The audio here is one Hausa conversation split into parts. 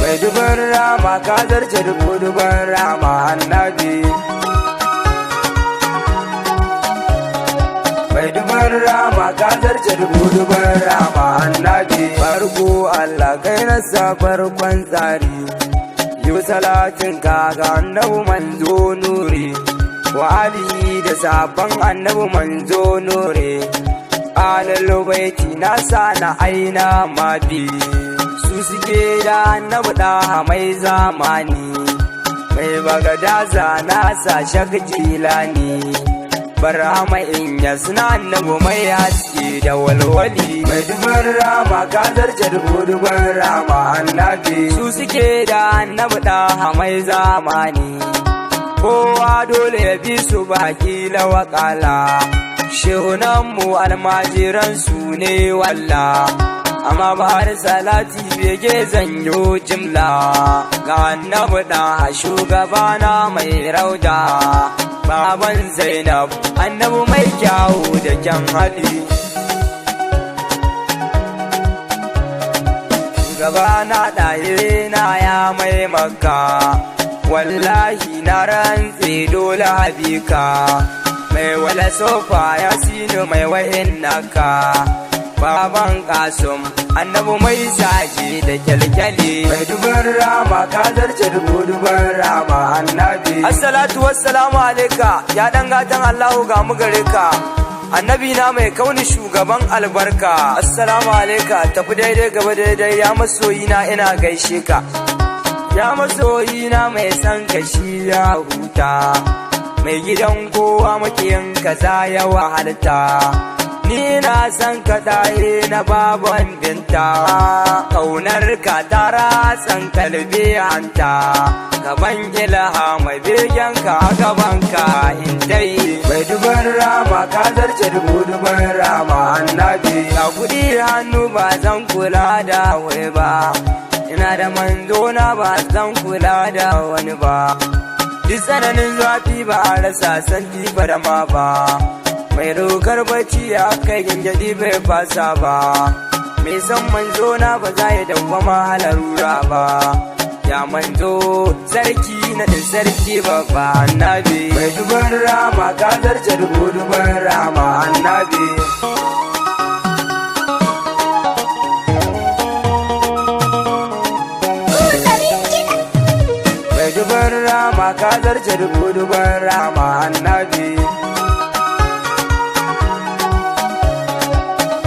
Mai duban rama ka zarce duban rama annabi. Mai duban rama ka zarce duban rama annabi. Farko Allah kai na sa farkon tsari, yi salatin ka ga annabi manzo nuri, wa alihi da sabon annabi manzo nuri. Alal baiti na sa na aina mabi, su suke da annabi da mai zamani. Mai bagadaza na sa shak jilani, barhama in yasna annabi mai haske da walwali. Mai duban rama ka zarce duban rama annabi, su suke da annabi da mai zamani. Kowa dole ya bi su baki lawakala, shehunanmu almajiran su ne walla. Amma ba har salati bege zanyo jimla, ga annabi da shugabana mai rauda, baban Zainab annabi mai kyawu da kyan hali. Shugabana ɗaye na ya mai maka, wallahi na rantse dole habika. Mai wala sofa ya sinu mai wahin naka, baban kasum annabi mai saje da kyalkyali. Mai duban rama ka zarce duban rama annabi. Assalatu wassalamu alaika ya dan gatan Allahu ga mu gare ka, annabi na mai kauni shugaban albarka. Assalamu alaika tafi daidai gaba daidai ya masoyina ina gaishe ka, ya masoyina mai san kashi ya huta, mai gidan kowa makiyin kaza ya wahalta. Ni na san ka daye na baban binta, kaunar ka tara san kalbi hanta, gaban ilaha mai begen ka gaban ka in dai. Mai duban rama ka zarce duban rama annabi. Ga kuɗi hannu ba zan kula da wai ba, ina da manzo na ba zan kula da wani ba. Duk tsananin zafi ba a rasa santi ba da ma ba, mai dokar bacci ya kai gingadi bai fasa ba. Mai san manzo na ba za ya dawwama halarura ba, ya manzo sarki na da sarki babba annabi. Mai duban rama ka zarce duban rama annabi. Mai duban rama ka zarce duban rama annabi.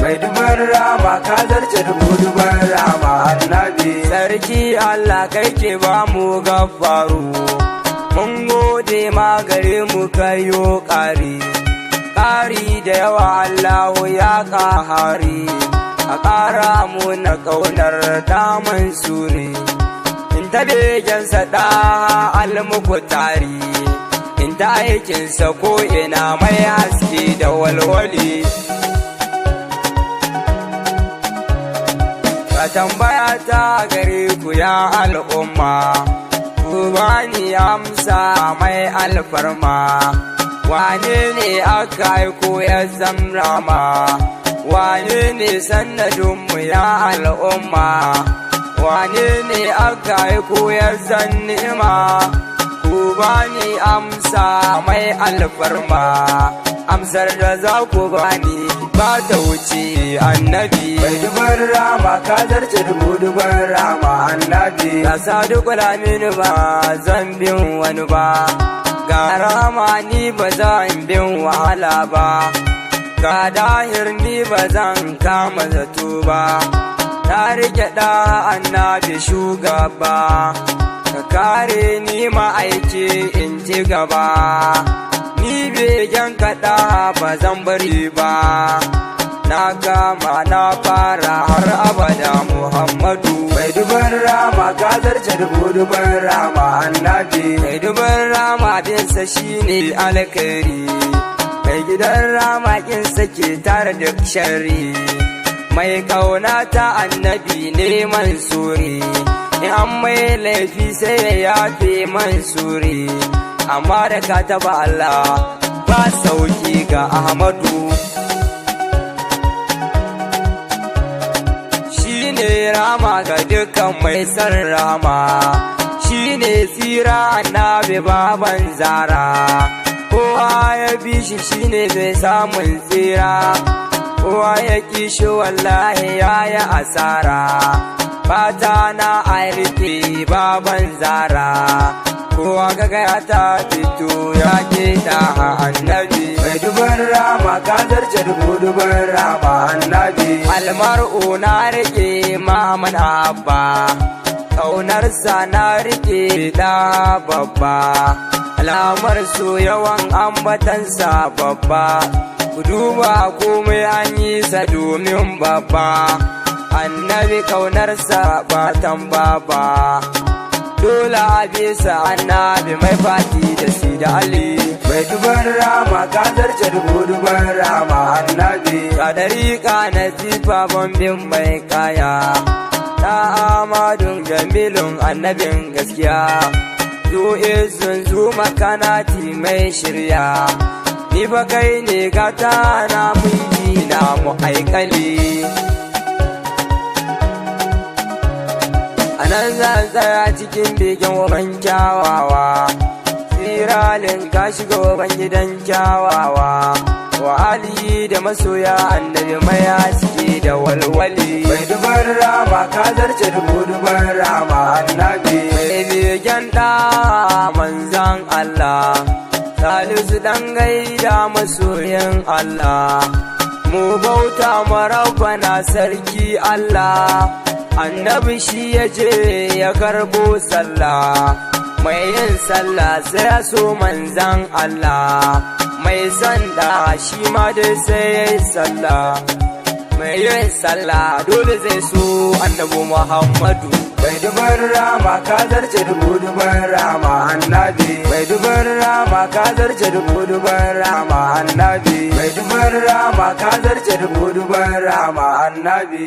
Mai duban rama ka zarce duban rama annabi. Sarki Allah kai ke ba mu gafaru, mun gode ma gare mu kayo ƙari, ƙari da yawa Allahu ya ƙahari. A ƙara mu na ƙaunar daman suri, in ta begensa ɗa almuku tari, in ta aikinsa ko ina mai haske da walwali. Ka tambaya ta gare ku ya al'umma, ku bani amsa mai alfarma. Wane ne aka aiko ya zamrama, wane ne sannadinmu ya al'umma, wane ne aka aiko ya zannima. Ku bani amsa mai alfarma, amsar da za ku bani ba ta wuce annabi. Mai duban rama ka zarce duban rama annabi. Ka sa duk lamini ba zan bin wani ba, ga rama ni ba zan bin wahala ba, ga dahir ni ba zan kama zato ba. Na rike da annabi shugaba, ka kare ni ma'aiki in ci gaba. Ni begen kaɗa ba zan bari ba, na gama na fara har abada Muhammadu. Mai duban rama ka zarce duban rama annabi. Mai duban rama binsa shine alkhairi, mai gidan rama kinsa ke tare duk sharri. Mai kauna ta annabi ne mansuri, in an mai laifi sai ya yafe mansuri. amma da ka taba Allah ba sauki ga Ahmadu. Shine rama ga dukkan mai san rama, shine tsira annabi baban zara, kowa ya bi shi shine zai samun tsira, kowa ya ki shi wallahi yayi asara. Fata na a rike baban zara, kowa kaga ya ta fito ya ke da annabi. Mai duban rama ka zarce duban rama annabi. Almar'u na rike maman abba, ƙaunarsa na rike da babba, alamar so yawan ambatansa babba, ku duba komai an yi sa domin babba, annabi ƙaunarsa ba tamba ba, dole a bisa annabi mai fati da si da Ali. Mai duban rama ka zarce duban rama annabi. Ka dariƙa na zifa bombin mai kaya, ta amadun jamilun annabin gaskiya, zu izun zu makanati mai shirya, ni fa kai ne gata na mun na mu aikali. Anan zan tsaya cikin begen waban kyawawa, tsiralin ka shiga waban gidan kyawawa, wa alihi da masoya annabi mai haske da walwali. Mai duban rama ka zarce duban rama annabi. Mai begen da manzan Allah, Salisu dan gaida masoyin Allah, mu bauta marabbana sarki Allah, annabi shi ya je ya karbo sallah, mai yin sallah sai ya so manzan Allah, mai sanda shi ma dai sai ya yi sallah, mai yin sallah dole zai so annabi Muhammadu. Mai duban rama ka zarce duban rama annabi. Mai duban rama ka zarce duban rama annabi. Mai duban rama ka zarce duban rama annabi.